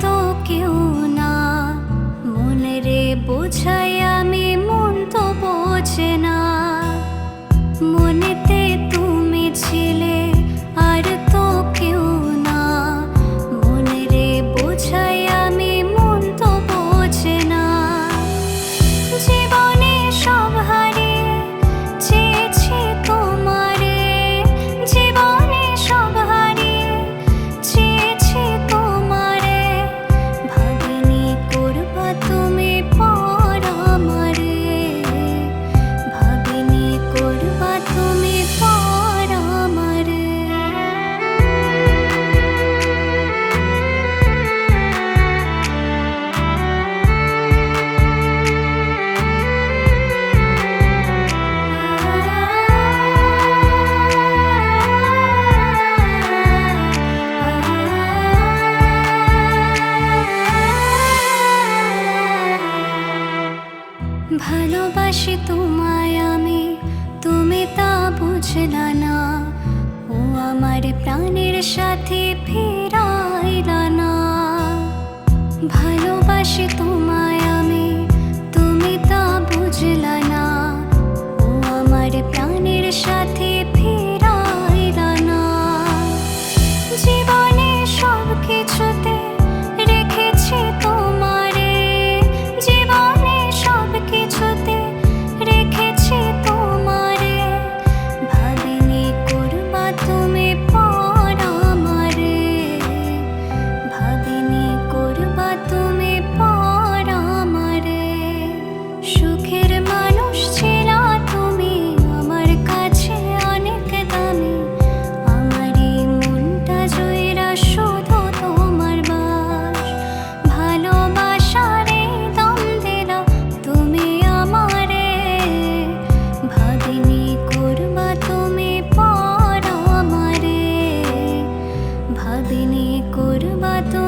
তো কেউ না মনে রে বোঝাই আমি, মন তো বোঝে না। মনেতে তুমি ছিলে আর তো কেউ না মনে রে বোঝাই আমি, মন তো বোঝে না। জীবনে সব হারিয়ে চেয়েছি তোমারে, জীবনে সব হারিয়ে চেয়েছি তোমারে। ভাবিনি করবা তুমি পর আমারে, ভাবিনি করবা তুমি পর আমারে। ভালোবাসি তোমায় আমি, তুমি তা বুঝলা না। ও আমার প্রাণের সাথে ফিরাইলা না। ভালোবাসি তোমায় আমি, তুমি তা বুঝলা না। ও আমার প্রাণের সাথে ফিরাইলা না। জীবনে সব কিছুতে রেখেছি তোমারে, জীবনে সব কিছুতে রেখেছি তোমারে। ভাবিনি করবা তুমি পর আমারে, ভাবিনি করবা তুমি পর আমারে। সুখের মানুষ ছিলা তুমি আমার কাছে অনেক দামি। আমারই মনটা জুইরা শুধু তোমার বাস। ভালোবাসারে দম দিলা তুমি আমারে। ভাবিনি করবা তুমি পর আমারে, ভাবিনি করবা তুমি